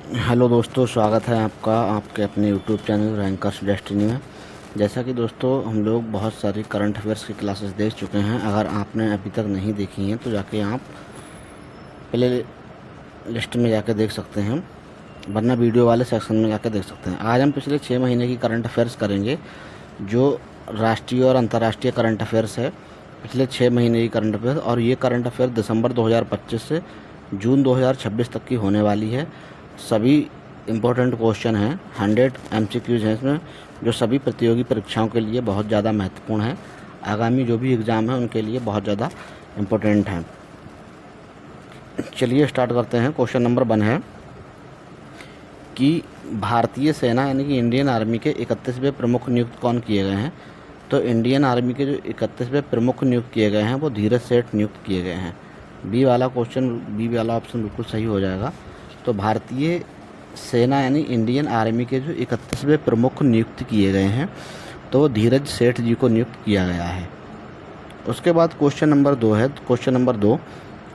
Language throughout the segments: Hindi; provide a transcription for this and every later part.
हेलो दोस्तों, स्वागत है आपका आपके अपने यूट्यूब चैनल रैंकर्स डेस्टिनी में। जैसा कि दोस्तों हम लोग बहुत सारी करंट अफेयर्स की क्लासेस देख चुके हैं। अगर आपने अभी तक नहीं देखी हैं तो जाके आप प्ले लिस्ट में जाके देख सकते हैं, वरना वीडियो वाले सेक्शन में जाके देख सकते हैं। आज हम पिछले 6 महीने की करंट अफेयर्स करेंगे, जो राष्ट्रीय और अंतर्राष्ट्रीय करंट अफेयर्स है। पिछले 6 महीने की करंट अफेयर्स, और ये करंट अफेयर दिसंबर 2025 से जून 2026 तक की होने वाली है। सभी इम्पोर्टेंट क्वेश्चन हैं, 100 MCQs हैं इसमें, जो सभी प्रतियोगी परीक्षाओं के लिए बहुत ज़्यादा महत्वपूर्ण है। आगामी जो भी एग्ज़ाम है उनके लिए बहुत ज़्यादा इम्पोर्टेंट हैं। चलिए स्टार्ट करते हैं। क्वेश्चन नंबर 1 है कि भारतीय सेना यानी कि इंडियन आर्मी के 31वें प्रमुख नियुक्त कौन किए गए हैं। तो इंडियन आर्मी के जो 31वें प्रमुख नियुक्त किए गए हैं वो धीरज सेठ नियुक्त किए गए हैं। बी वाला ऑप्शन बिल्कुल सही हो जाएगा। तो भारतीय सेना यानी इंडियन आर्मी के जो 31वें प्रमुख नियुक्त किए गए हैं तो वो धीरज सेठ जी को नियुक्त किया गया है। उसके बाद क्वेश्चन नंबर 2 है। क्वेश्चन नंबर 2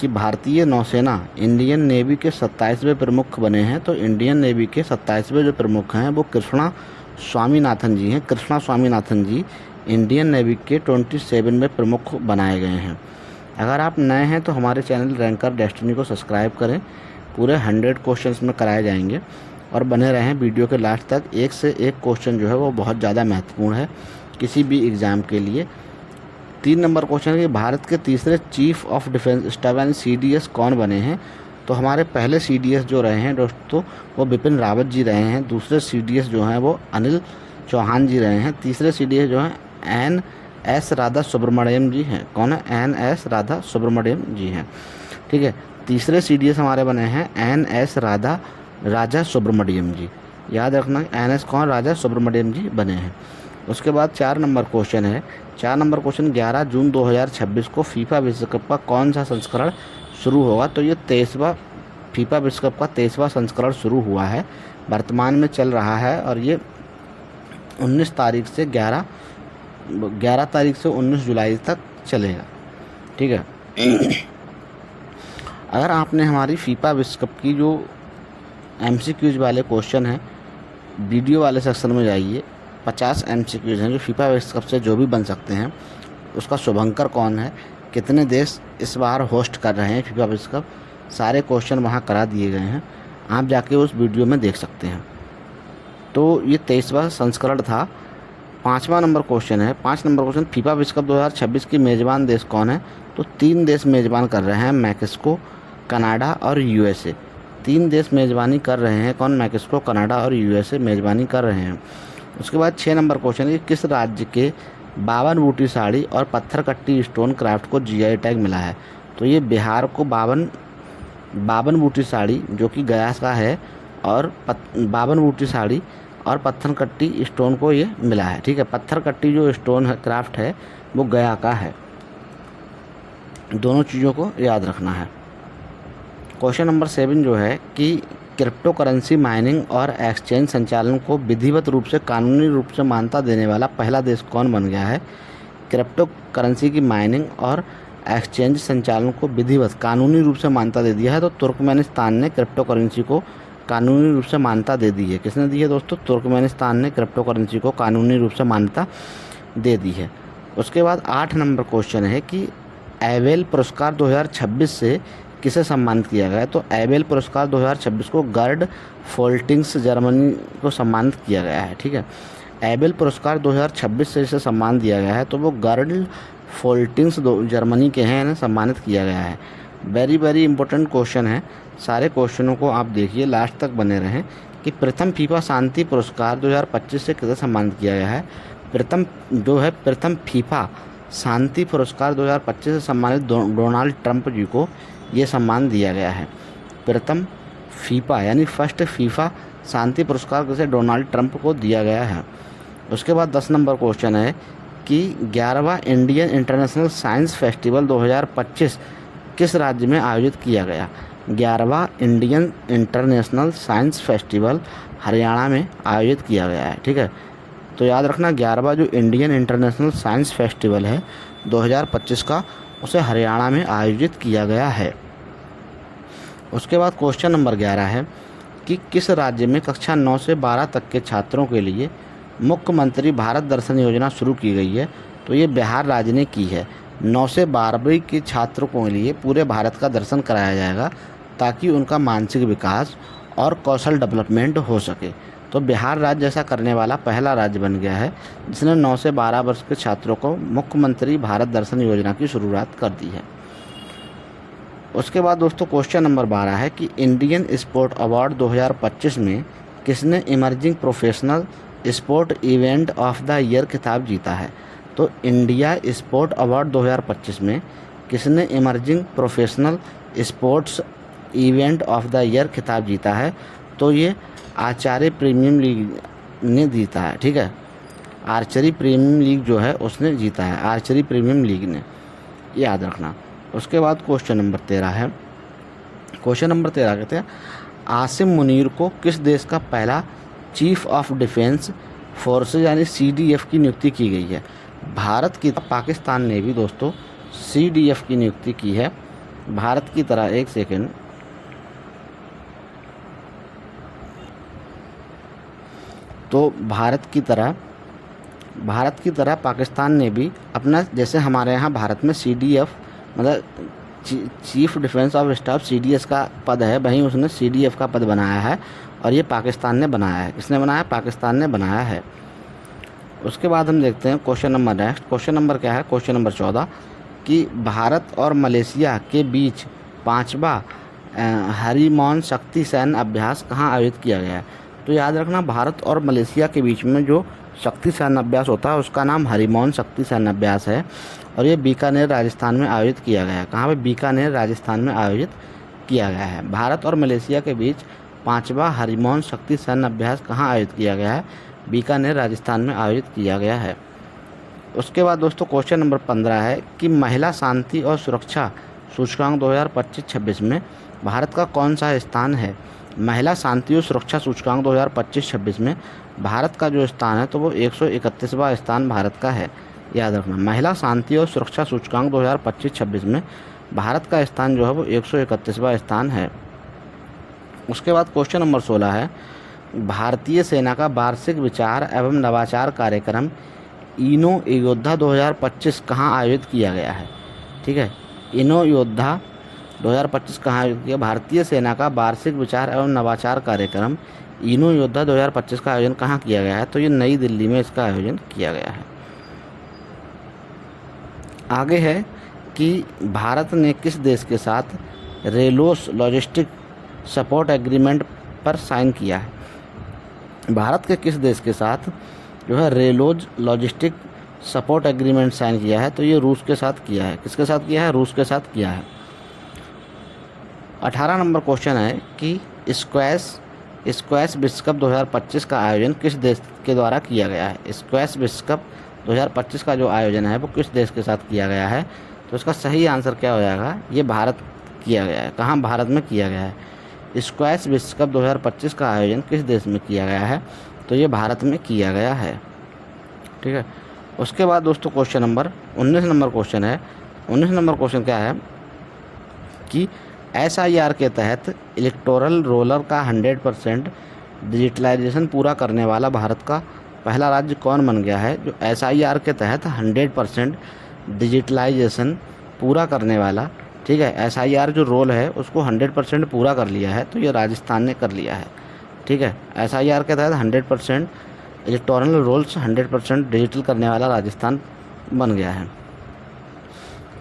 कि भारतीय नौसेना इंडियन नेवी के 27वें प्रमुख बने हैं। तो इंडियन नेवी के 27वें जो प्रमुख हैं वो कृष्णा स्वामीनाथन जी हैं। कृष्णा स्वामीनाथन जी इंडियन नेवी के 27वें प्रमुख बनाए गए हैं। अगर आप नए हैं तो हमारे चैनल रैंकर डेस्टिनी को सब्सक्राइब करें। पूरे 100 क्वेश्चंस में कराए जाएंगे और बने रहें वीडियो के लास्ट तक। एक से एक क्वेश्चन जो है वो बहुत ज़्यादा महत्वपूर्ण है किसी भी एग्ज़ाम के लिए। 3 नंबर क्वेश्चन है कि भारत के तीसरे चीफ ऑफ डिफेंस स्टाफ यानी CDS कौन बने हैं। तो हमारे पहले CDS जो रहे हैं दोस्तों वो बिपिन रावत जी रहे हैं। दूसरे CDS जो हैं वो अनिल चौहान जी रहे हैं। तीसरे CDS जो हैं NS राधा सुब्रमण्यम जी हैं। कौन है? NS राधा सुब्रमण्यम जी हैं। ठीक है, तीसरे CDS हमारे बने हैं NS राजा सुब्रमण्यम जी। याद रखना, NS कौन? राजा सुब्रमण्यम जी बने हैं। उसके बाद 4 नंबर क्वेश्चन है। 4 नंबर क्वेश्चन 11 जून 2026 को फीफा विश्व कप का कौन सा संस्करण शुरू होगा। तो ये 23वां फीफा विश्व कप का 23वां संस्करण शुरू हुआ है, वर्तमान में चल रहा है और ये 19 तारीख से 11 तारीख से 19 जुलाई तक चलेगा। ठीक है। अगर आपने हमारी फीफा विश्व कप की जो MCQs वाले क्वेश्चन हैं, वीडियो वाले सेक्शन में जाइए। 50 MCQs हैं जो फीफा विश्व कप से जो भी बन सकते हैं। उसका शुभंकर कौन है, कितने देश इस बार होस्ट कर रहे हैं फीफा विश्व कप, सारे क्वेश्चन वहाँ करा दिए गए हैं। आप जाके उस वीडियो में देख सकते हैं। तो ये 23वां संस्करण था। 5वां नंबर क्वेश्चन है। 5 नंबर क्वेश्चन फीफा विश्व कप 2026 की मेज़बान देश कौन है। तो 3 देश मेज़बान कर रहे हैं, मैक्सिको, कनाडा और USA। 3 देश मेज़बानी कर रहे हैं। कौन? मैक्सिको, कनाडा और USA मेज़बानी कर रहे हैं। उसके बाद 6 नंबर क्वेश्चन है कि किस राज्य के 52 बूटी साड़ी और पत्थर कट्टी स्टोन क्राफ्ट को GI टैग मिला है। तो ये बिहार को 52 बूटी साड़ी जो कि गया का है और 52 बूटी साड़ी और पत्थर कट्टी स्टोन को ये मिला है। ठीक है, पत्थर कट्टी जो स्टोन है क्राफ्ट है वो गया का है। दोनों चीज़ों को याद रखना है। क्वेश्चन नंबर 7 जो है कि क्रिप्टो करेंसी माइनिंग और एक्सचेंज संचालन को विधिवत रूप से कानूनी रूप से मान्यता देने वाला पहला देश कौन बन गया है। क्रिप्टो करेंसी की माइनिंग और एक्सचेंज संचालन को विधिवत कानूनी रूप से मान्यता दे दिया है। तो तुर्कमेनिस्तान ने क्रिप्टो करेंसी को कानूनी रूप से मान्यता दे दी है। किसने दी है दोस्तों? तुर्कमेनिस्तान ने क्रिप्टो करेंसी को कानूनी रूप से मान्यता दे दी है। उसके बाद 8 नंबर क्वेश्चन है कि एबेल पुरस्कार 2026 से किसे सम्मानित किया गया है। तो एबेल पुरस्कार 2026 को गर्ड फोल्टिंग्स जर्मनी को सम्मानित किया गया है। ठीक है, एबेल पुरस्कार 2026 से इसे सम्मान दिया गया है। तो वो गर्ड फोल्टिंग्स जर्मनी के हैं, इन्हें सम्मानित किया गया है। वेरी इंपॉर्टेंट क्वेश्चन है। सारे क्वेश्चनों को आप देखिए, लास्ट तक बने रहें। कि प्रथम फीफा शांति पुरस्कार 2025 से किसे सम्मानित किया गया है। प्रथम फीफा शांति पुरस्कार 2025 से सम्मानित डोनाल्ड ट्रंप जी को ये सम्मान दिया गया है। प्रथम फीफा यानी फर्स्ट फीफा शांति पुरस्कार किसे? डोनाल्ड ट्रंप को दिया गया है। उसके बाद 10 नंबर क्वेश्चन है कि 11वां इंडियन इंटरनेशनल साइंस फेस्टिवल 2025 किस राज्य में आयोजित किया गया। 11वां Indian international science festival Haryana में आयोजित किया गया है। ठीक है, तो याद रखना 11वां जो इंडियन इंटरनेशनल साइंस फेस्टिवल है 2025 का, उसे हरियाणा में आयोजित किया गया है। उसके बाद क्वेश्चन नंबर 11 है कि किस राज्य में कक्षा 9 से 12 तक के छात्रों के लिए मुख्यमंत्री भारत दर्शन योजना शुरू की गई है? तो ये बिहार राज्य ने की है। 9 से 12वीं के छात्रों के लिए पूरे भारत का दर्शन कराया जाएगा ताकि उनका मानसिक विकास और कौशल डेवलपमेंट हो सके। तो बिहार राज्य ऐसा करने वाला पहला राज्य बन गया है जिसने 9 से 12 वर्ष के छात्रों को मुख्यमंत्री भारत दर्शन योजना की शुरुआत कर दी है। उसके बाद दोस्तों क्वेश्चन नंबर 12 है कि इंडियन स्पोर्ट अवार्ड 2025 में किसने emerging professional sport event of the year खिताब जीता है? तो इंडिया स्पोर्ट अवार्ड 2025 में किसने emerging professional sports event of the year खिताब जीता है? तो ये आचार्य प्रीमियम लीग ने जीता है। ठीक है, आर्चरी प्रीमियम लीग जो है उसने जीता है, आर्चरी प्रीमियम लीग ने, याद रखना। उसके बाद क्वेश्चन नंबर 13 है। क्वेश्चन नंबर 13 कहते हैं आसिम मुनीर को किस देश का पहला चीफ ऑफ डिफेंस फोर्सेज यानी CDF की नियुक्ति की गई है? भारत की पाकिस्तान ने भी दोस्तों CDF की नियुक्ति की है। भारत की तरह, एक सेकेंड, तो भारत की तरह पाकिस्तान ने भी अपना, जैसे हमारे यहाँ भारत में CDF मतलब chief defence of staff CDS का पद है, वहीं उसने CDF का पद बनाया है और ये पाकिस्तान ने बनाया है। किसने बनाया? पाकिस्तान ने बनाया है। उसके बाद हम देखते हैं question number next. Question number क्या है? क्वेश्चन नंबर 14 कि भारत और मलेशिया के बीच 5वां हरिमौन शक्ति सैन्य अभ्यास कहाँ आयोजित किया गया है? तो याद रखना, भारत और मलेशिया के बीच में जो शक्ति सैन्य अभ्यास होता है उसका नाम हरिमौन शक्ति सैन्य अभ्यास है और ये बीकानेर राजस्थान में आयोजित किया गया है। कहाँ पे? बीकानेर राजस्थान में आयोजित किया गया है। भारत और मलेशिया के बीच 5वां हरिमौन शक्ति सैन्य अभ्यास कहाँ आयोजित किया गया है? बीकानेर राजस्थान में आयोजित किया गया है। उसके बाद दोस्तों क्वेश्चन नंबर 15 है कि महिला शांति और सुरक्षा सूचकांक 2025-26 में भारत का कौन सा स्थान है? महिला शांति और सुरक्षा सूचकांक 2025-26 में भारत का जो स्थान है तो वो 131वां स्थान भारत का है, याद रखना। महिला शांति और सुरक्षा सूचकांक 2025-26 में भारत का स्थान जो है वो 131वां स्थान है। उसके बाद क्वेश्चन नंबर 16 है भारतीय सेना का वार्षिक विचार एवं नवाचार कार्यक्रम इनो योद्धा 2025 कहाँ आयोजित किया गया है? ठीक है, इनो योद्धा 2025 कहाँ आयोजित किया? भारतीय सेना का वार्षिक विचार एवं नवाचार कार्यक्रम इनो योद्धा 2025 का आयोजन कहाँ किया गया है? तो ये नई दिल्ली में इसका आयोजन किया गया है। आगे है कि भारत ने किस देश के साथ रेलोस लॉजिस्टिक सपोर्ट एग्रीमेंट पर साइन किया है? भारत के किस देश के साथ जो है रेलोज लॉजिस्टिक सपोर्ट एग्रीमेंट साइन किया है? तो ये रूस के साथ किया है। किसके साथ किया है? रूस के साथ किया है। 18 नंबर क्वेश्चन है कि स्क्वैश विश्व कप 2025 का आयोजन किस देश के द्वारा किया गया है? स्क्वैश विश्व कप 2025 का जो आयोजन है वो किस देश के साथ किया गया है? तो इसका सही आंसर क्या हो जाएगा? ये भारत किया गया है। कहाँ? भारत में किया गया है। स्क्वैश विश्व कप 2025 का आयोजन किस देश में किया गया है? तो ये भारत में किया गया है। ठीक है, उसके बाद दोस्तों क्वेश्चन नंबर 19 नंबर क्वेश्चन है। 19 नंबर क्वेश्चन क्या है कि SIR के तहत इलेक्टोरल रोलर का 100% डिजिटलाइजेशन पूरा करने वाला भारत का पहला राज्य कौन बन गया है? जो SIR के तहत 100% डिजिटलाइजेशन पूरा करने वाला, ठीक है, SIR जो रोल है उसको 100% पूरा कर लिया है, तो ये राजस्थान ने कर लिया है। ठीक है, SIR के तहत 100% इलेक्टोरल रोल्स 100% डिजिटल करने वाला राजस्थान बन गया है।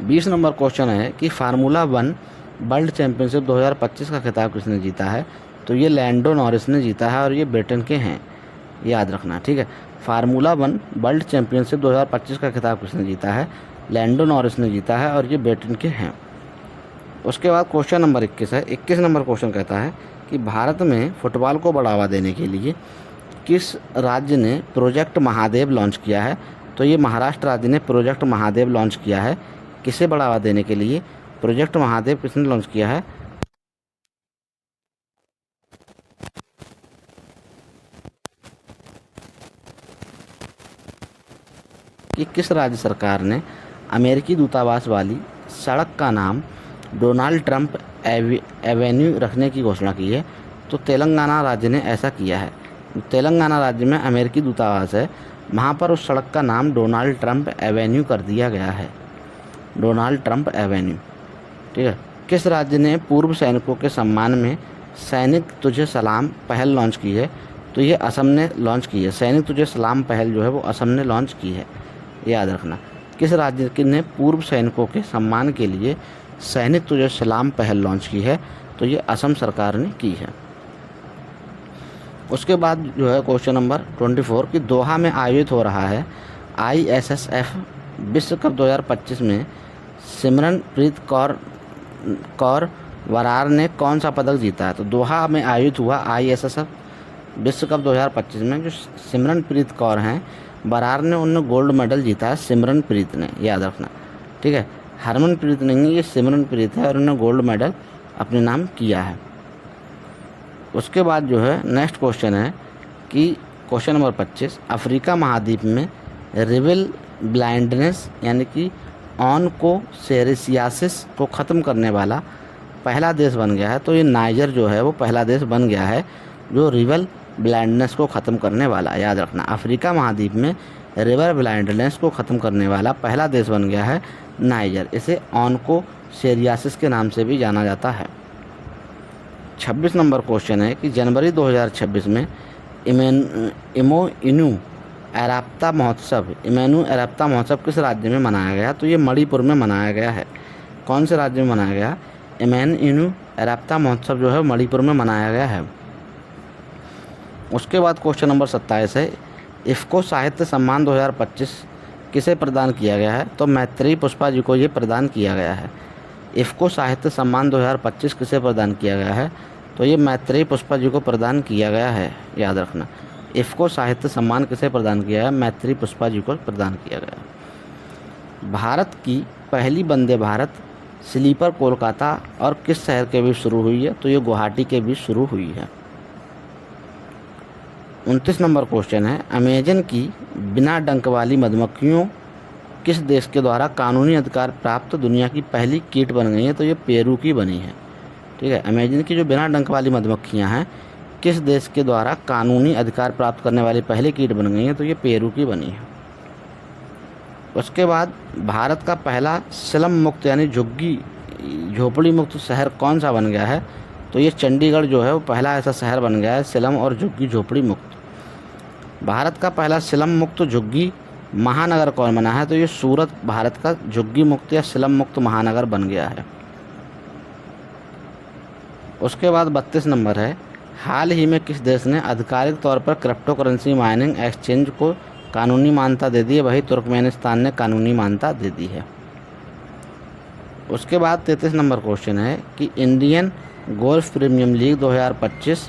20 नंबर क्वेश्चन है कि फार्मूला 1 वर्ल्ड चैम्पियनशिप 2025 का खिताब किसने जीता है? तो ये लैंडो नॉरिस ने जीता है और ये ब्रिटेन के हैं, याद रखना। ठीक है, फार्मूला 1 वर्ल्ड चैम्पियनशिप 2025 का खिताब किसने जीता है? लैंडो नॉरिस ने जीता है और ये ब्रिटेन के हैं। उसके बाद क्वेश्चन नंबर 21 है। 21 नंबर क्वेश्चन कहता है कि भारत में फुटबॉल को बढ़ावा देने के लिए किस राज्य ने प्रोजेक्ट महादेव लॉन्च किया है? तो ये महाराष्ट्र राज्य ने प्रोजेक्ट महादेव लॉन्च किया है। किसे बढ़ावा देने के लिए प्रोजेक्ट महादेव किसने लॉन्च किया है? कि किस राज्य सरकार ने अमेरिकी दूतावास वाली सड़क का नाम डोनाल्ड ट्रंप एवेन्यू रखने की घोषणा की है? तो तेलंगाना राज्य ने ऐसा किया है। तेलंगाना राज्य में अमेरिकी दूतावास है, वहाँ पर उस सड़क का नाम डोनाल्ड ट्रंप एवेन्यू कर दिया गया है, डोनाल्ड ट्रंप एवेन्यू। ठीक है। किस राज्य ने पूर्व सैनिकों के सम्मान में सैनिक तुझे सलाम पहल लॉन्च की है? तो ये असम ने लॉन्च की है। सैनिक तुझे सलाम पहल जो है वो असम ने लॉन्च की है, याद रखना। किस राज्य ने पूर्व सैनिकों के सम्मान के लिए सैनिक तुझे सलाम पहल लॉन्च की है? तो ये असम सरकार ने की है। उसके बाद जो है क्वेश्चन नंबर 24 कि दोहा में आयोजित हो रहा है ISSF विश्व कप 2025 में सिमरनप्रीत कौर बरार ने कौन सा पदक जीता है? तो दोहा में आयोजित हुआ ISSF विश्व कप 2025 में जो सिमरनप्रीत कौर हैं बरार ने, उन्होंने गोल्ड मेडल जीता है, सिमरनप्रीत ने, याद रखना। ठीक है, हरमनप्रीत नहीं, ये सिमरनप्रीत है और उन्होंने गोल्ड मेडल अपने नाम किया है। उसके बाद जो है नेक्स्ट क्वेश्चन है कि क्वेश्चन नंबर 25 अफ्रीका महाद्वीप में रिवल ब्लाइंडनेस यानी कि ऑनकोसेरिसियासिस को ख़त्म करने वाला पहला देश बन गया है। तो ये नाइजर जो है वो पहला देश बन गया है जो रिवल ब्लाइंडनेस को ख़त्म करने वाला, याद रखना। अफ्रीका महाद्वीप में रिवर ब्लाइंडनेस को ख़त्म करने वाला पहला देश बन गया है नाइजर। इसे ऑनकोसेरियासिस के नाम से भी जाना जाता है। 26 नंबर क्वेश्चन है कि जनवरी 2026 में इमोइनू एराप्ता महोत्सव किस राज्य में मनाया गया? तो ये मणिपुर में मनाया गया है। कौन से राज्य में मनाया गया? इमोइनू एराप्ता महोत्सव जो है मणिपुर में मनाया गया है। उसके बाद क्वेश्चन नंबर 27 है इफ़को साहित्य सम्मान 2025 किसे प्रदान किया गया है? तो मैत्रेयी पुष्पा जी को ये प्रदान किया गया है। इफ़को साहित्य सम्मान 2025 किसे प्रदान किया गया है? तो ये मैत्रेयी पुष्पा जी को प्रदान किया गया है, याद रखना। इफ़को साहित्य सम्मान किसे प्रदान किया है? मैत्रेयी पुष्पा जी को प्रदान किया गया। भारत की पहली वंदे भारत स्लीपर कोलकाता और किस शहर के बीच शुरू हुई है? तो ये गुवाहाटी के बीच शुरू हुई है। 29 नंबर क्वेश्चन है अमेजन की बिना डंक वाली मधुमक्खियों किस देश के द्वारा कानूनी अधिकार प्राप्त दुनिया की पहली कीट बन गई है? तो ये पेरू की बनी है। ठीक है, अमेजन की जो बिना डंक वाली मधुमक्खियाँ हैं किस देश के द्वारा कानूनी अधिकार प्राप्त करने वाली पहली कीट बन गई है? तो ये पेरू की बनी है। उसके बाद भारत का पहला स्लम मुक्त यानी झुग्गी झोपड़ी मुक्त शहर कौन सा बन गया है? तो ये चंडीगढ़ जो है वो पहला ऐसा शहर बन गया है स्लम और झुग्गी झोपड़ी मुक्त। भारत का पहला स्लम मुक्त झुग्गी महानगर कौन बना है? तो ये सूरत भारत का झुग्गी मुक्त या स्लम मुक्त महानगर बन गया है। उसके बाद 32 नंबर है हाल ही में किस देश ने आधिकारिक तौर पर क्रिप्टो करेंसी माइनिंग एक्सचेंज को कानूनी मान्यता दे दी है? वही तुर्कमेनिस्तान ने कानूनी मान्यता दे दी है। उसके बाद 33 नंबर क्वेश्चन है कि इंडियन गोल्फ प्रीमियर लीग 2025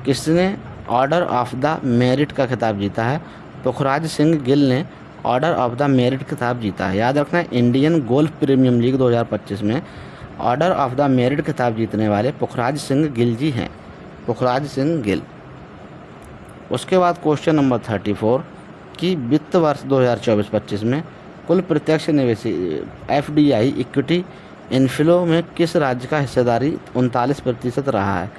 किसने ऑर्डर ऑफ द मेरिट का खिताब जीता है? पुखराज सिंह गिल ने ऑर्डर ऑफ द मेरिट खिताब जीता है। याद रखना इंडियन गोल्फ प्रीमियर लीग 2025 में ऑर्डर ऑफ द मेरिट खिताब जीतने वाले पुखराज सिंह गिल जी हैं, पुखराज सिंह गिल। उसके बाद क्वेश्चन नंबर 34 कि वित्त वर्ष 2024-25 में कुल प्रत्यक्ष निवेशी FDI इक्विटी इनफ्लो में किस राज्य का हिस्सेदारी 39% रहा है?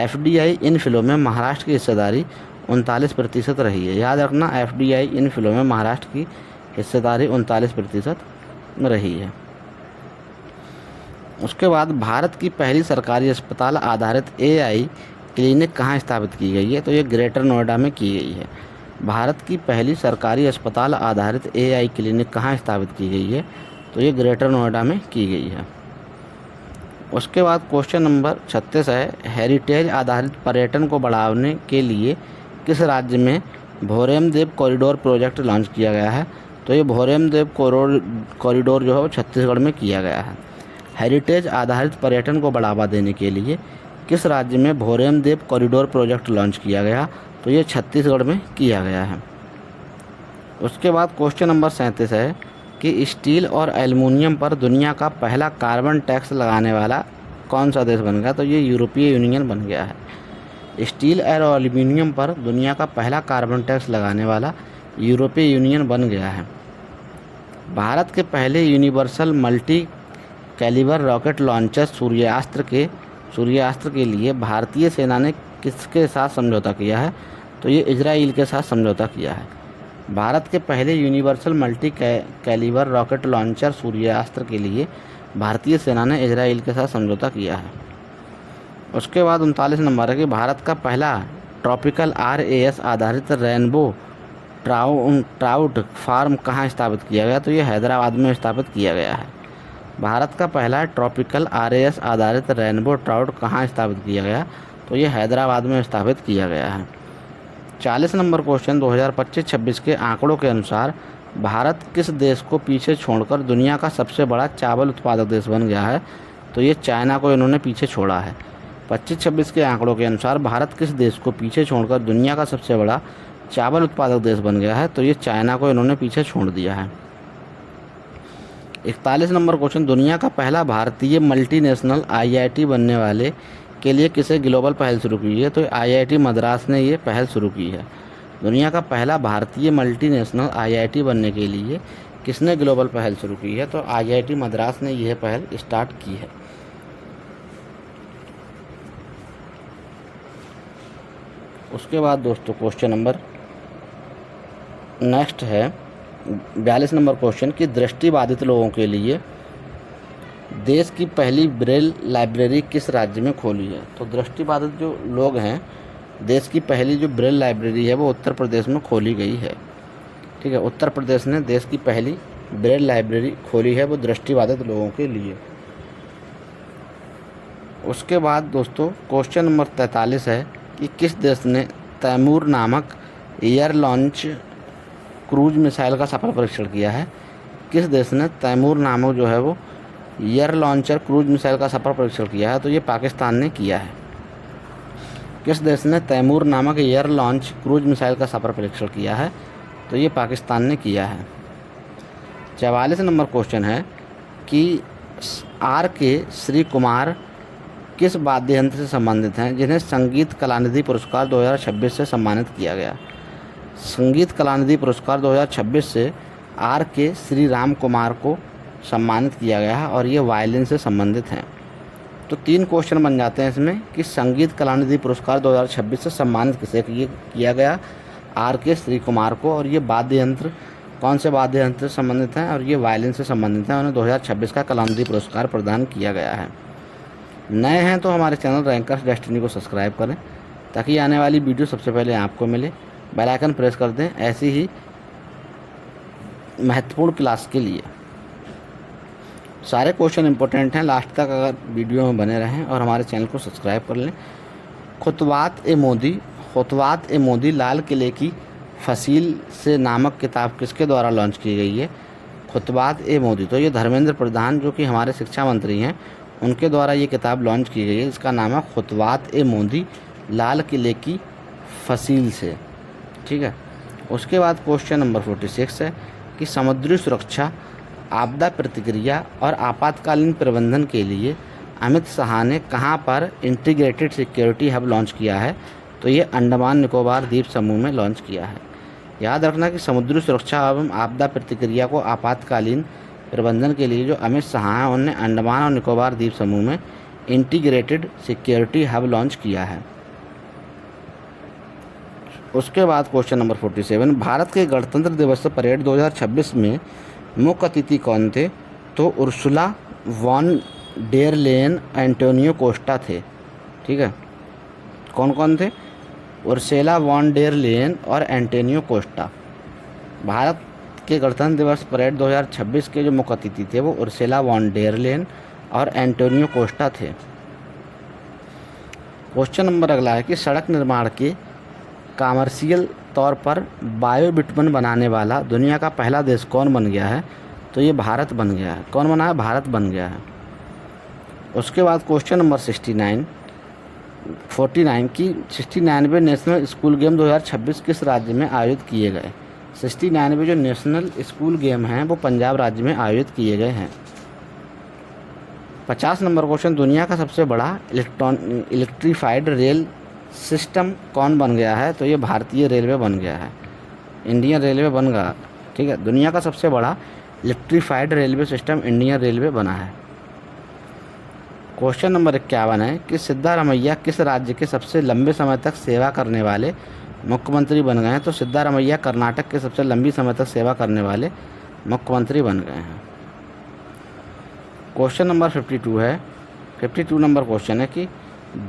FDI इनफ्लो में महाराष्ट्र की हिस्सेदारी 39% रही है। याद रखना FDI इनफ्लो में महाराष्ट्र की हिस्सेदारी 39% रही है। उसके बाद भारत की पहली सरकारी अस्पताल आधारित AI क्लिनिक कहाँ स्थापित की गई है? तो ये ग्रेटर नोएडा में की गई है। भारत की पहली सरकारी अस्पताल आधारित AI क्लिनिक कहाँ स्थापित की गई है? तो ये ग्रेटर नोएडा में की गई है। उसके बाद क्वेश्चन नंबर 36 है हेरिटेज आधारित पर्यटन को बढ़ाने के लिए किस राज्य में भोरेमदेव कॉरिडोर प्रोजेक्ट लॉन्च किया गया है? तो ये भोरेमदेव कॉरिडोर जो है वो छत्तीसगढ़ में किया गया है। हेरिटेज आधारित पर्यटन को बढ़ावा देने के लिए किस राज्य में भोरेमदेव कॉरिडोर प्रोजेक्ट लॉन्च किया गया? तो ये छत्तीसगढ़ में किया गया है। उसके बाद क्वेश्चन नंबर 37 है कि स्टील और एल्युमिनियम पर दुनिया का पहला कार्बन टैक्स लगाने वाला कौन सा देश बन गया? तो ये यूरोपीय यूनियन बन गया है। स्टील और एल्युमिनियम पर दुनिया का पहला कार्बन टैक्स लगाने वाला यूरोपीय यूनियन बन गया है। भारत के पहले universal multi calibre rocket launcher Suryastra के सूर्यास्त्र के लिए भारतीय सेना ने किसके साथ समझौता किया है? तो ये इजराइल के साथ समझौता किया है। भारत के पहले universal multi calibre rocket launcher Suryastra के लिए भारतीय सेना ने इजराइल के साथ समझौता किया है। उसके बाद 39 नंबर है कि भारत का पहला ट्रॉपिकल RAS आधारित रेनबो ट्राउट फार्म कहाँ स्थापित किया गया? तो ये हैदराबाद में स्थापित किया गया है। भारत का पहला ट्रॉपिकल RAS आधारित रेनबो ट्राउट कहाँ स्थापित किया गया? तो ये हैदराबाद में स्थापित किया गया है। 40 नंबर क्वेश्चन 2025-26 के आंकड़ों के अनुसार भारत किस देश को पीछे छोड़कर दुनिया का सबसे बड़ा चावल उत्पादक देश बन गया है? तो ये चाइना को इन्होंने पीछे छोड़ा है। 25-26 के आंकड़ों के अनुसार भारत किस देश को पीछे छोड़कर दुनिया का सबसे बड़ा चावल उत्पादक देश बन गया है? तो ये चाइना को इन्होंने पीछे छोड़ दिया है। 41 नंबर क्वेश्चन दुनिया का पहला भारतीय मल्टीनेशनल IIT बनने वाले के लिए किसे ग्लोबल पहल शुरू की है? तो IIT मद्रास ने ये पहल शुरू की है। दुनिया का पहला भारतीय मल्टीनेशनल IIT बनने के लिए किसने ग्लोबल पहल शुरू की है? तो IIT मद्रास ने यह पहल स्टार्ट की है। उसके बाद दोस्तों क्वेश्चन नंबर नेक्स्ट है 42 नंबर क्वेश्चन कि दृष्टिबाधित लोगों के लिए देश की पहली ब्रेल लाइब्रेरी किस राज्य में खोली है? तो दृष्टिबाधित जो लोग हैं, देश की पहली जो ब्रेल लाइब्रेरी है वो उत्तर प्रदेश में खोली गई है। ठीक है, उत्तर प्रदेश ने देश की पहली ब्रेल लाइब्रेरी खोली है, वो दृष्टिबाधित लोगों के लिए। उसके बाद दोस्तों क्वेश्चन नंबर 43 है कि किस देश ने तैमूर नामक एयर लॉन्च क्रूज मिसाइल का सफल परीक्षण किया है? किस देश ने तैमूर नामक जो है वो एयर लॉन्चर क्रूज मिसाइल का सफल परीक्षण किया है? तो ये पाकिस्तान ने किया है। किस देश ने तैमूर नामक एयर लॉन्च क्रूज मिसाइल का सफल परीक्षण किया है? तो ये पाकिस्तान ने किया है। 44 नंबर क्वेश्चन है कि RK श्री कुमार किस वाद्य यंत्र से संबंधित हैं जिन्हें संगीत कलानिधि पुरस्कार 2026 से सम्मानित किया गया? संगीत कलानिधि पुरस्कार 2026 से RK श्री राम कुमार को सम्मानित किया गया है और ये वायलिन से संबंधित हैं। तो 3 क्वेश्चन बन जाते हैं इसमें कि संगीत कलानिधि पुरस्कार 2026 से सम्मानित किसे किया गया? RK श्री कुमार को। और ये वाद्य यंत्र कौन से वाद्य यंत्र से संबंधित हैं? और ये वायलिन से संबंधित हैं। उन्हें 2026 का कलानिधि पुरस्कार प्रदान किया गया है। नए हैं तो हमारे चैनल रैंकर्स डेस्टिनी को सब्सक्राइब करें ताकि आने वाली वीडियो सबसे पहले आपको मिले। बेल आइकन प्रेस कर दें ऐसी ही महत्वपूर्ण क्लास के लिए। सारे क्वेश्चन इंपॉर्टेंट हैं, लास्ट तक अगर वीडियो में बने रहें और हमारे चैनल को सब्सक्राइब कर लें। खुतवात ए मोदी लाल किले की फसील से नामक किताब किसके द्वारा लॉन्च की गई है? खुतवात ए मोदी, तो ये धर्मेंद्र प्रधान जो कि हमारे शिक्षा मंत्री हैं उनके द्वारा ये किताब लॉन्च की गई है। इसका नाम है खुतवात ए मोदी लाल किले की फसील से। ठीक है। उसके बाद क्वेश्चन नंबर 46 है कि समुद्री सुरक्षा, आपदा प्रतिक्रिया और आपातकालीन प्रबंधन के लिए अमित शाह ने कहां पर इंटीग्रेटेड सिक्योरिटी हब लॉन्च किया है? तो ये अंडमान निकोबार द्वीप समूह में लॉन्च किया है। याद रखना कि समुद्री सुरक्षा एवं आपदा प्रतिक्रिया को आपातकालीन प्रबंधन के लिए जो अमित शाह हैं उन्होंने अंडमान और निकोबार द्वीप समूह में इंटीग्रेटेड सिक्योरिटी हब लॉन्च किया है। उसके बाद क्वेश्चन नंबर 47, भारत के गणतंत्र दिवस परेड 2026 में मुख्य अतिथि कौन थे? तो Ursula von der Leyen, Antonio Costa थे। ठीक है, कौन कौन थे? उर्सुला वॉन डेर लेयन और एंटोनियो कोस्टा। भारत के गणतंत्र दिवस परेड 2026 के जो मुख्य अतिथि थे वो उर्सुला वॉन डेर लेयन और एंटोनियो कोस्टा थे। क्वेश्चन नंबर अगला है कि सड़क निर्माण के कमर्शियल तौर पर बायोबिटुमेन बनाने वाला दुनिया का पहला देश कौन बन गया है? तो ये भारत बन गया है। कौन बना है? भारत बन गया है। उसके बाद क्वेश्चन नंबर 49 की 69वें नेशनल स्कूल गेम 2026 किस राज्य में आयोजित किए गए? 69वें जो नेशनल स्कूल गेम हैं वो पंजाब राज्य में आयोजित किए गए हैं। 50 नंबर क्वेश्चन, दुनिया का सबसे बड़ा इलेक्ट्रीफाइड रेल सिस्टम कौन बन गया है? तो ये भारतीय रेलवे बन गया है, इंडियन रेलवे बन गया। ठीक है, दुनिया का सबसे बड़ा electrified railway system Indian railway बना है। क्वेश्चन नंबर 51 है कि सिद्धारमैया किस राज्य के सबसे लंबे समय तक सेवा करने वाले मुख्यमंत्री बन गए हैं? तो सिद्धारमैया कर्नाटक के सबसे लंबी समय तक सेवा करने वाले मुख्यमंत्री बन गए हैं। क्वेश्चन नंबर 52 है, 52 नंबर क्वेश्चन है कि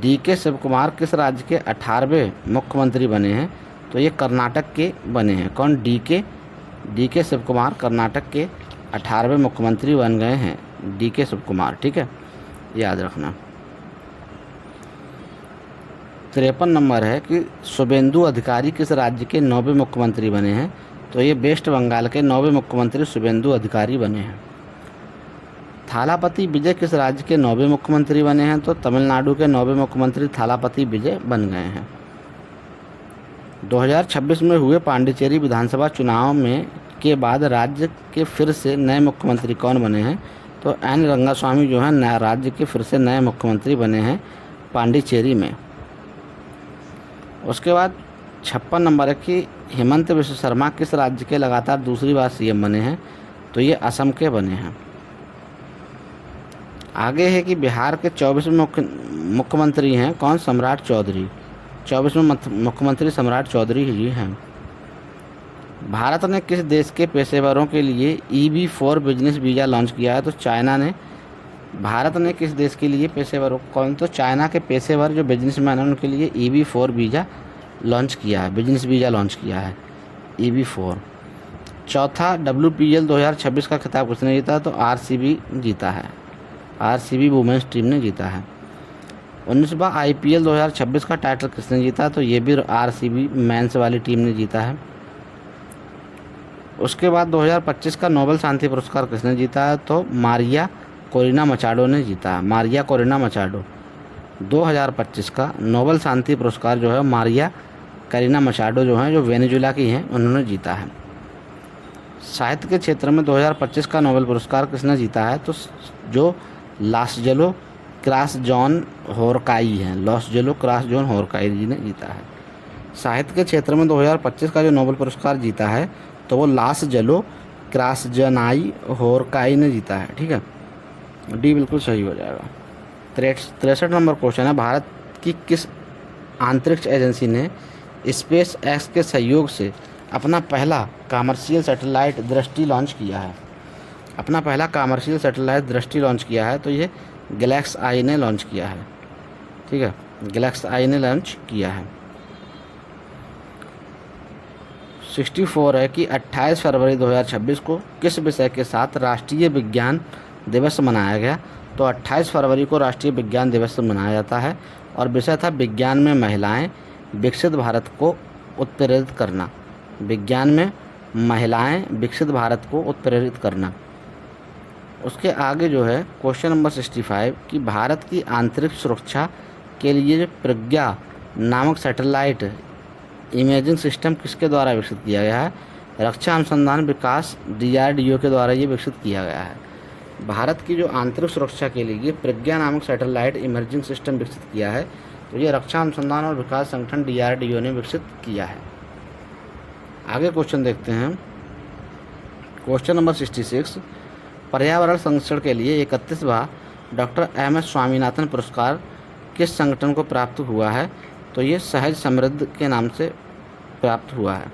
डी.के. शिवकुमार किस राज्य के 18वें मुख्यमंत्री बने हैं? तो ये कर्नाटक के बने हैं। कौन? डी.के. शिवकुमार कर्नाटक के 18वें मुख्यमंत्री बन गए हैं, डी.के. शिवकुमार। ठीक है, याद रखना। 53 नंबर है कि शुभेंदु अधिकारी किस राज्य के 9वें मुख्यमंत्री बने हैं? तो ये वेस्ट बंगाल के 9वें मुख्यमंत्री शुभेंदु अधिकारी बने हैं। थालापति विजय किस राज्य के 9वें मुख्यमंत्री बने हैं? तो तमिलनाडु के 9वें मुख्यमंत्री थालापति विजय बन गए हैं। 2026 में हुए पांडिचेरी विधानसभा चुनाव में के बाद राज्य के फिर से नए मुख्यमंत्री कौन बने हैं? तो एन रंगास्वामी जो है राज्य के फिर से नए मुख्यमंत्री बने हैं पांडिचेरी में। उसके बाद 56 नंबर है कि हेमंत बिश्व शर्मा किस राज्य के लगातार दूसरी बार सीएम बने हैं? तो ये असम के बने हैं। आगे है कि बिहार के 24वें मुख्यमंत्री हैं कौन? सम्राट चौधरी। 24वें मुख्यमंत्री सम्राट चौधरी ही हैं। भारत ने किस देश के पेशेवरों के लिए EB-4 बिजनेस वीज़ा लॉन्च किया है? तो चाइना ने। भारत ने किस देश के लिए पेशेवरों कौन? तो चाइना के पेशेवर जो बिजनेसमैन हैं उनके लिए EB-4 वीज़ा लॉन्च किया है, बिजनेस वीज़ा लॉन्च किया है EB-4। चौथा, WPL 2026 का खिताब किसने जीता? तो RCB जीता है, RCB वुमेंस टीम ने जीता है। 19वां IPL 2026 का टाइटल किसने जीता? तो ये भी RCB मेंस वाली टीम ने जीता है। उसके बाद 2025 का नोबेल शांति पुरस्कार किसने जीता है? तो मारिया कोरिना मचाडो ने जीता है, मारिया कोरिना मचाडो। 2025 का नोबेल शांति पुरस्कार जो है मारिया कोरिना मचाडो जो हैं, जो वेनेजुला की हैं, उन्होंने जीता है। साहित्य के क्षेत्र में 2025 का नोबेल पुरस्कार किसने जीता है? तो जो लास्जेलो क्रास जॉन होरकाई हैं, लास्जेलो क्रास जॉन होरकाई जी ने जीता है। साहित्य के क्षेत्र में 2025 का जो नोबेल पुरस्कार जीता है तो वो लास्जेलो क्रासजनाई होरकाई ने जीता है। ठीक है, डी बिल्कुल सही हो जाएगा। 63 नंबर क्वेश्चन है, भारत की किस अंतरिक्ष एजेंसी ने स्पेस एक्स के सहयोग से अपना पहला कमर्शियल सैटेलाइट दृष्टि लॉन्च किया है? अपना पहला कमर्शियल सैटेलाइट दृष्टि लॉन्च किया है तो ये गैलेक्स आई ने लॉन्च किया है। ठीक है, गैलेक्स आई ने लॉन्च किया है। 64 है कि 28 फरवरी 2026 को किस विषय के साथ राष्ट्रीय विज्ञान दिवस मनाया गया? तो 28 फरवरी को राष्ट्रीय विज्ञान दिवस मनाया जाता है और विषय था विज्ञान में महिलाएं, विकसित भारत को उत्प्रेरित करना। विज्ञान में महिलाएं, विकसित भारत को उत्प्रेरित करना। उसके आगे जो है क्वेश्चन नंबर 65 कि भारत की आंतरिक सुरक्षा के लिए जो प्रज्ञा नामक सैटेलाइट इमेजिंग सिस्टम किसके द्वारा विकसित किया गया है? रक्षा अनुसंधान विकास DRDO के द्वारा ये विकसित किया गया है। भारत की जो आंतरिक सुरक्षा के लिए प्रज्ञा नामक सैटेलाइट इमेजिंग सिस्टम विकसित किया है तो ये रक्षा अनुसंधान और विकास संगठन DRDO ने विकसित किया है। आगे क्वेश्चन देखते हैं। क्वेश्चन नंबर 66, पर्यावरण संरक्षण के लिए 31वां डॉक्टर MS स्वामीनाथन पुरस्कार किस संगठन को प्राप्त हुआ है? तो ये सहज समृद्ध के नाम से प्राप्त हुआ है।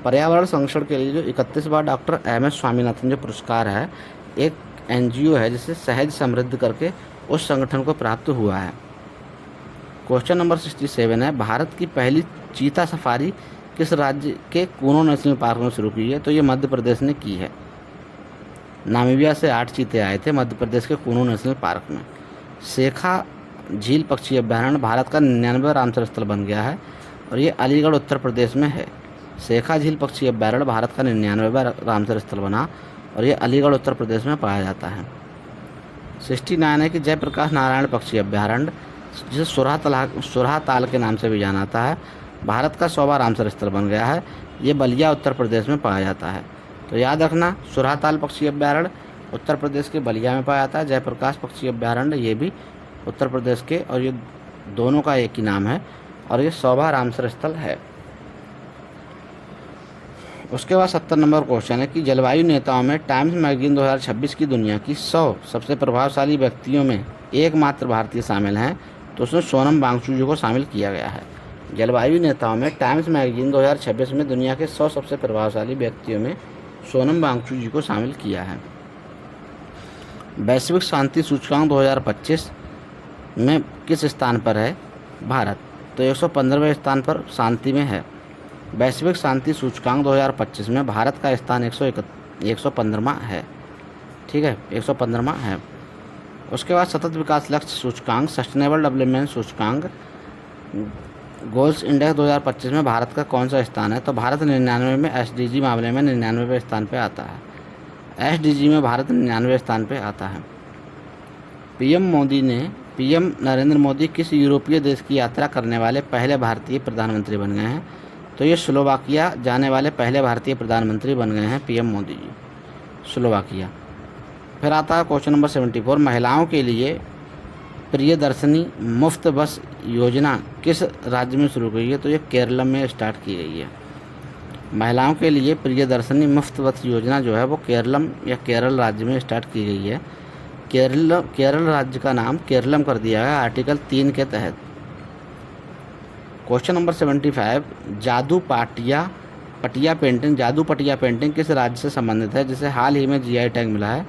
पर्यावरण संरक्षण के लिए जो 31वां डॉक्टर MS स्वामीनाथन जो पुरस्कार है एक NGO है जिसे सहज समृद्ध करके उस संगठन को प्राप्त हुआ है। क्वेश्चन नंबर 67 है, भारत की पहली चीता सफारी किस राज्य के कूनो नेशनल पार्क में शुरू की है? तो ये मध्य प्रदेश ने की है। नामीबिया से 8 चीते आए थे मध्य प्रदेश के कूनो नेशनल पार्क में। शेखा झील पक्षी अभ्यारण्य भारत का 99वां रामसर स्थल बन गया है और ये अलीगढ़ उत्तर प्रदेश में है। शेखा झील पक्षी अभ्यारण्य भारत का 99वां रामसर स्थल बना और ये अलीगढ़ उत्तर प्रदेश में पाया जाता है। 69 है कि जयप्रकाश नारायण पक्षी अभ्यारण्य जिसे सुरहा ताल के नाम से भी जाना जाता है भारत का 100वां रामसर स्थल बन गया है। ये बलिया उत्तर प्रदेश में पाया जाता है। तो याद रखना, सुरहा ताल पक्षी अभ्यारण्य उत्तर प्रदेश के बलिया में पाया जाता है। जयप्रकाश पक्षी अभ्यारण्य ये भी उत्तर प्रदेश के, और ये दोनों का एक ही नाम है और ये 100वां रामसर स्थल है। उसके बाद 70 नंबर क्वेश्चन है कि जलवायु नेताओं में टाइम्स मैगजीन 2026 की दुनिया की 100 सबसे प्रभावशाली व्यक्तियों में एकमात्र भारतीय शामिल हैं, तो उसमें सोनम वांगचुक जी को शामिल किया गया है। जलवायु नेताओं में टाइम्स मैगजीन 2026 में दुनिया के 100 सबसे प्रभावशाली व्यक्तियों में सोनम वांगचुक जी को शामिल किया है। वैश्विक शांति सूचकांक 2025 में किस स्थान पर है भारत? तो 115वें स्थान पर शांति में है। वैश्विक शांति सूचकांक 2025 में भारत का स्थान 115वां है। ठीक है, 115वां है। उसके बाद सतत विकास लक्ष्य सूचकांक, सस्टेनेबल डेवलपमेंट सूचकांक, गोल्स इंडेक्स 2025 में भारत का कौन सा स्थान है? तो भारत 99 में SDG मामले में 99वें स्थान पे आता है। SDG में भारत 99वें स्थान पे आता है। पीएम नरेंद्र मोदी किस यूरोपीय देश की यात्रा करने वाले पहले भारतीय प्रधानमंत्री बन गए हैं? तो ये स्लोवाकिया जाने वाले पहले भारतीय प्रधानमंत्री बन गए हैं पीएम मोदी जी, स्लोवाकिया। फिर आता है क्वेश्चन नंबर 74, महिलाओं के लिए प्रियदर्शनी मुफ्त बस योजना किस राज्य में शुरू की गई है? तो ये केरल में स्टार्ट की गई है। महिलाओं के लिए प्रियदर्शनी मुफ्त बस योजना जो है वो केरल राज्य में स्टार्ट की गई है। केरल राज्य का नाम केरलम कर दिया है आर्टिकल 3 के तहत। क्वेश्चन नंबर 75, जादू पटिया पेंटिंग किस राज्य से संबंधित है जिसे हाल ही में GI टैग मिला है?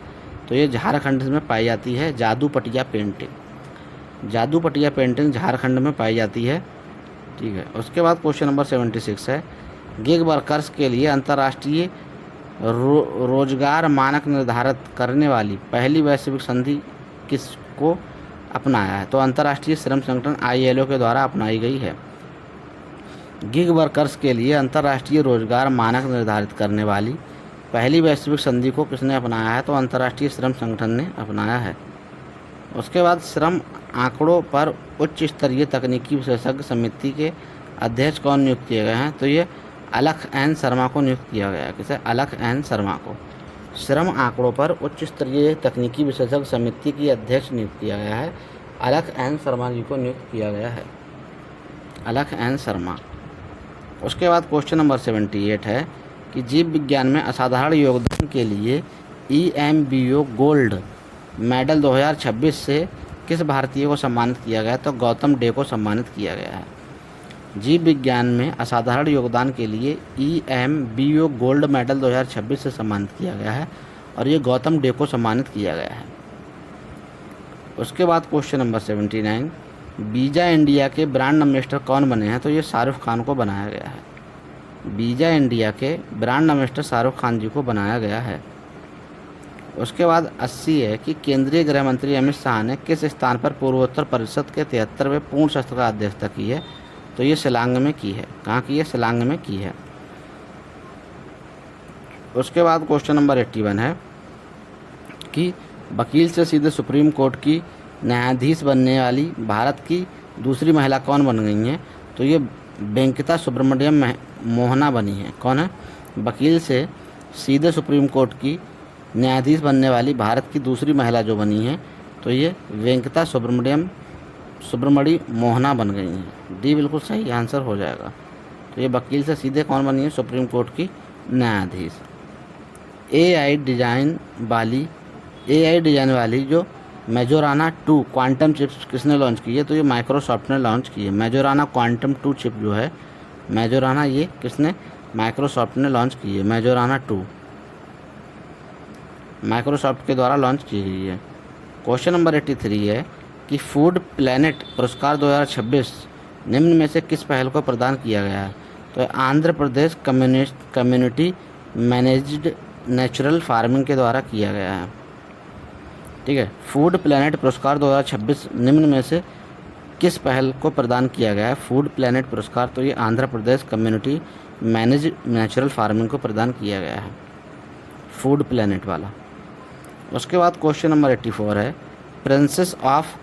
तो ये झारखंड में पाई जाती है जादू पटिया पेंटिंग झारखंड में पाई जाती है। ठीक है। उसके बाद क्वेश्चन नंबर 76 है, गिग वर्कर्स के लिए अंतर्राष्ट्रीय रोजगार मानक निर्धारित करने वाली पहली वैश्विक संधि किसको अपनाया है? तो अंतर्राष्ट्रीय श्रम संगठन ILO के द्वारा अपनाई गई है। गिग वर्कर्स के लिए अंतर्राष्ट्रीय रोजगार मानक निर्धारित करने वाली पहली वैश्विक संधि को किसने अपनाया है? तो अंतर्राष्ट्रीय श्रम संगठन ने अपनाया है। उसके बाद श्रम आंकड़ों पर उच्च स्तरीय तकनीकी विशेषज्ञ समिति के अध्यक्ष कौन नियुक्त किए गए हैं? तो ये अलख एन शर्मा को नियुक्त किया गया है। किसे? अलख एन शर्मा को। श्रम आंकड़ों पर उच्च स्तरीय तकनीकी विशेषज्ञ समिति की अध्यक्ष नियुक्त किया गया है। अलख एन शर्मा जी को नियुक्त किया गया है, अलख एन शर्मा। उसके बाद क्वेश्चन नंबर 78 है कि जीव विज्ञान में असाधारण योगदान के लिए EMBO गोल्ड मेडल 2026 से किस भारतीय को सम्मानित किया गया? तो गौतम डे को सम्मानित किया गया है। जीव विज्ञान में असाधारण योगदान के लिए EMBO गोल्ड मेडल 2026 से सम्मानित किया गया है और ये गौतम डे को सम्मानित किया गया है। उसके बाद क्वेश्चन नंबर 79, वीजा इंडिया के ब्रांड एम्बेसडर कौन बने हैं? तो ये शाहरुख खान को बनाया गया है। वीजा इंडिया के ब्रांड एम्बेसडर शाहरुख खान जी को बनाया गया है। उसके बाद 80 है कि केंद्रीय गृह मंत्री अमित शाह ने किस स्थान पर पूर्वोत्तर परिषद के 73वें पूर्ण सत्र का अध्यक्षता की है? तो ये शिलांग में की है। कहाँ की है? शिलांग में की है। उसके बाद क्वेश्चन नंबर 81 है कि वकील से सीधे सुप्रीम कोर्ट की न्यायाधीश बनने वाली भारत की दूसरी महिला कौन बन गई हैं? तो ये वेंकटा सुब्रमण्यम मोहना बनी है। कौन है? वकील से सीधे सुप्रीम कोर्ट की न्यायाधीश बनने वाली भारत की दूसरी महिला जो बनी है तो ये वेंकटा सुब्रमणी मोहना बन गई हैं। डी बिल्कुल सही आंसर हो जाएगा। तो ये वकील से सीधे कौन बनी है? सुप्रीम कोर्ट की न्यायाधीश। AI डिज़ाइन वाली जो मेजोराना 2 क्वांटम चिप्स किसने लॉन्च की है? तो ये माइक्रोसॉफ्ट ने लॉन्च की है। मेजोराना क्वांटम 2 चिप जो है मेजोराना, ये किसने? माइक्रोसॉफ्ट ने लॉन्च की है। मेजोराना 2 माइक्रोसॉफ्ट के द्वारा लॉन्च की गई है। क्वेश्चन नंबर 83 है कि फूड प्लैनेट पुरस्कार 2026 निम्न में से किस पहल को प्रदान किया गया है? तो Andhra Pradesh community managed natural farming के द्वारा किया गया है। ठीक है। फूड प्लैनेट पुरस्कार 2026 निम्न में से किस पहल को प्रदान किया गया है? फूड प्लैनेट पुरस्कार तो ये Andhra Pradesh community managed natural farming को प्रदान किया गया है, फूड प्लैनेट वाला। उसके बाद क्वेश्चन नंबर 84 है, princess of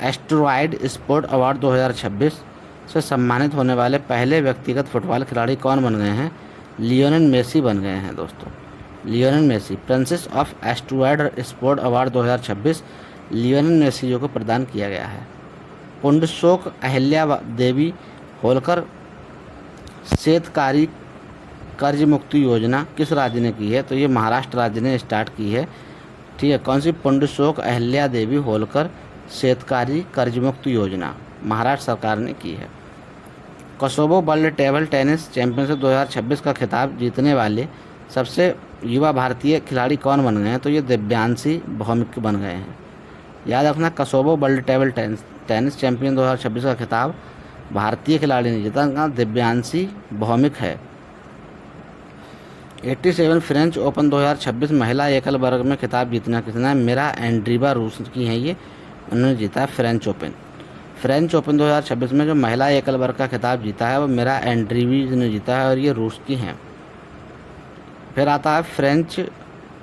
Asturias sport award 2026 से सम्मानित होने वाले पहले व्यक्तिगत फुटबॉल खिलाड़ी कौन बन गए हैं? लियोनेल मेसी बन गए हैं दोस्तों, Lionel Messi. Princess of Asturias sport award 2026 Lionel Messi जो को प्रदान किया गया है। पुंडशोक अहिल्या देवी होलकर शेतकारी कर्ज मुक्ति योजना किस राज्य ने की है? तो ये महाराष्ट्र राज्य ने स्टार्ट की है। ठीक है। कौन सी? पुंडशोक अहिल्या देवी होलकर शेतकारी कर्जमुक्त योजना महाराष्ट्र सरकार ने की है। Kosovo world table tennis championship 2026 का खिताब जीतने वाले सबसे युवा भारतीय खिलाड़ी कौन बन गए हैं? तो ये दिव्यांशी भौमिक बन गए हैं। याद रखना, Kosovo world table tennis champion 2026 का खिताब भारतीय खिलाड़ी ने जीता, उनका दिव्यांशी भौमिक है। 87 फ्रेंच ओपन 2026 महिला एकल वर्ग में खिताब जीतना किसने है? मिरा एंड्रीवा रूस की हैं ये, उन्होंने जीता है फ्रेंच ओपन। फ्रेंच ओपन 2026 में जो महिला एकल वर्ग का खिताब जीता है वो मिरा एंड्रीवी ने जीता है और ये रूस की हैं। फिर आता है फ्रेंच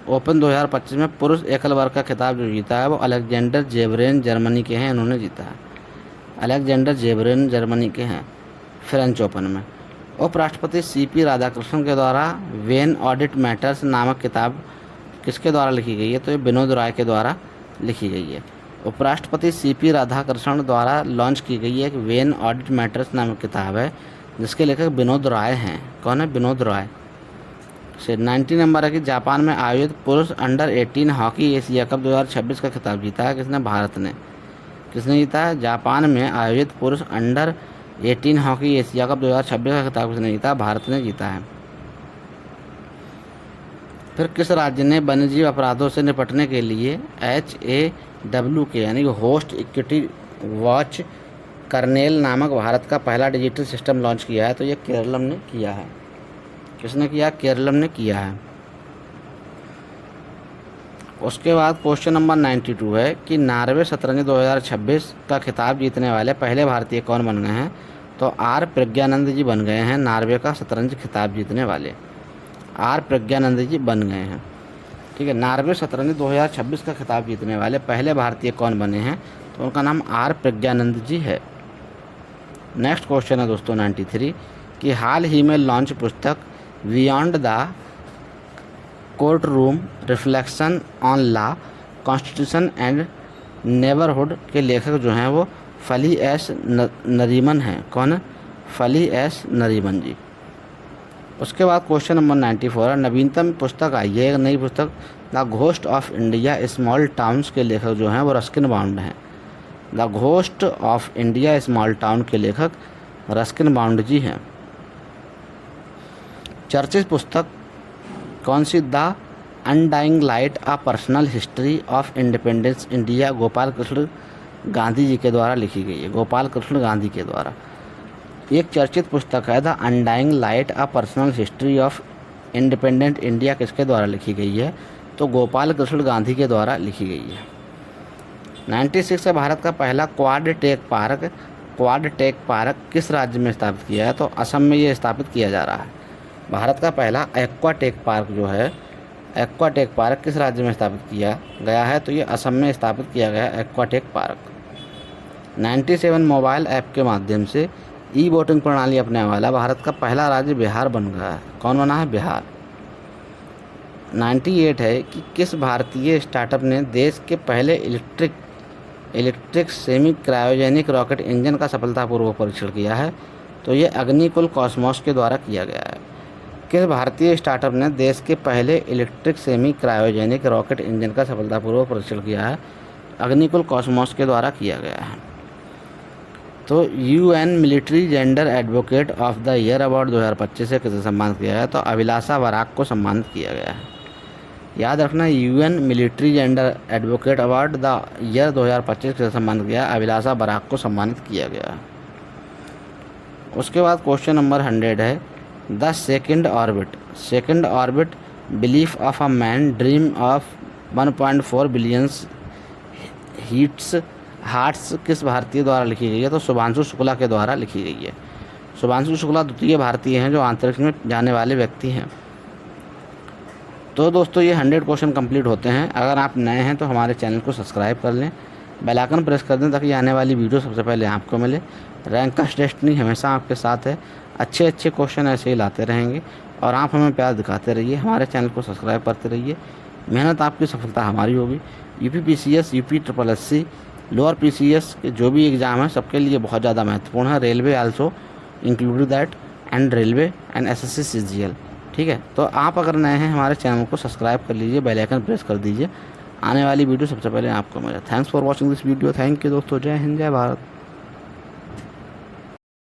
ओपन 2025 में पुरुष एकल वर्ग का खिताब जो जीता है वो अलेक्जेंडर जेवरेन जर्मनी के हैं, इन्होंने जीता है। अलेक्जेंडर जेवरेन जर्मनी के हैं फ्रेंच ओपन में। उपराष्ट्रपति सीपी राधाकृष्णन के द्वारा वेन ऑडिट मैटर्स नामक किताब किसके द्वारा लिखी गई है? तो ये विनोद राय के द्वारा लिखी गई है। उपराष्ट्रपति सीपी राधाकृष्णन द्वारा लॉन्च की गई एक वेन ऑडिट मैटर्स नामक किताब है जिसके लेखक विनोद राय हैं। कौन है? विनोद राय। से 90 नंबर है कि जापान में आयोजित पुरुष अंडर 18 हॉकी एशिया कप 2026 का खिताब जीता है किसने? भारत ने। किसने जीता है? जापान में आयोजित पुरुष अंडर 18 हॉकी एशिया कप 2026 का खिताब किसने जीता? भारत ने जीता है। फिर किस राज्य ने वन्यजीव अपराधों से निपटने के लिए HAWK यानी कि होस्ट इक्विटी वॉच कर्नेल नामक भारत का पहला डिजिटल सिस्टम लॉन्च किया है? तो ये केरलम ने किया है। किसने किया? केरलम ने किया है। उसके बाद क्वेश्चन नंबर 92 है कि नार्वे शतरंज 2026 का खिताब जीतने वाले पहले भारतीय कौन बन गए हैं? तो आर प्रज्ञानंद जी बन गए हैं। नार्वे का शतरंज खिताब जीतने वाले आर प्रज्ञानंद जी बन गए हैं। ठीक है, नार्वे शतरंज 2026 का खिताब जीतने वाले पहले भारतीय कौन बने हैं? तो उनका नाम आर प्रज्ञानंद जी है। नेक्स्ट क्वेश्चन है दोस्तों 93 कि हाल ही में लॉन्च पुस्तक beyond the court room reflection on law constitution and neighbourhood के लेखक जो हैं वो फली एस नरीमन हैं। कौन है? फली एस नरीमन जी। उसके बाद क्वेश्चन नंबर 94 है नवीनतम पुस्तक आई है, एक नई पुस्तक the ghost of India small towns के लेखक जो हैं वो रस्किन बाउंड हैं। The ghost of India small town के लेखक रस्किन बाउंड जी हैं। चर्चित पुस्तक कौन सी? The undying light a personal history of independence India Gopal Krishna Gandhi ji के द्वारा लिखी गई है। गोपाल कृष्ण गांधी के द्वारा एक चर्चित पुस्तक है the undying light a personal history of independent India किसके द्वारा लिखी गई है? तो गोपाल कृष्ण गांधी के द्वारा लिखी गई है। 96 है भारत का पहला क्वाड टेक पार्क किस राज्य में स्थापित किया है? तो असम में ये स्थापित किया जा रहा है। भारत का पहला एक्वा टेक पार्क जो है एक्वा टेक पार्क किस राज्य में स्थापित किया गया है? तो ये असम में स्थापित किया गया aqua tech park. 97 mobile app के माध्यम से ई वोटिंग प्रणाली अपनाने वाला भारत का पहला राज्य बिहार बन गया है। कौन बना है? बिहार। 98 है कि किस भारतीय स्टार्टअप ने देश के पहले electric semi cryogenic rocket engine का सफलतापूर्वक परीक्षण किया है? तो ये अग्निकुल कॉस्मोस के द्वारा किया गया है। किस भारतीय स्टार्टअप ने देश के पहले electric semi cryogenic rocket engine का सफलतापूर्वक परीक्षण किया है? अग्निकुल कॉस्मोस के द्वारा किया गया है। तो UN military gender advocate of the year award 2025 से किसे सम्मानित किया गया? तो अभिलाषा बराक को सम्मानित किया गया है। याद रखना, UN military gender advocate award the year 2025 से सम्मानित किया, अभिलाषा बराक को सम्मानित किया गया है। उसके बाद क्वेश्चन नंबर 100 है the second orbit belief of a man dream of 1.4 billions hearts किस भारतीय द्वारा लिखी गई है? तो शुभांशु शुक्ला के द्वारा लिखी गई है। शुभांशु शुक्ला द्वितीय भारतीय हैं जो अंतरिक्ष में जाने वाले व्यक्ति हैं। तो दोस्तों ये 100 क्वेश्चन कंप्लीट होते हैं। अगर आप नए हैं तो हमारे चैनल को सब्सक्राइब कर लें, बेल आइकन प्रेस कर दें ताकि आने वाली वीडियो सबसे पहले आपको मिले। रैंकर्स डेस्टिनी हमेशा आपके साथ है, अच्छे क्वेश्चन ऐसे ही लाते रहेंगे और आप हमें प्यार दिखाते रहिए। हमारे चैनल को सब्सक्राइब करते रहिए, मेहनत आपकी सफलता हमारी होगी। UPPCS, UPSSC, लोअर PCS के जो भी एग्ज़ाम है सबके लिए बहुत ज़्यादा महत्वपूर्ण है। Railway also included that and railway and SSC CGL। ठीक है, तो आप अगर नए हैं हमारे चैनल को सब्सक्राइब कर लीजिए, बेल आइकन प्रेस कर दीजिए आने वाली वीडियो सबसे पहले आपको मिले। Thanks for watching this video. Thank you दोस्तों। जय हिंद, जय भारत।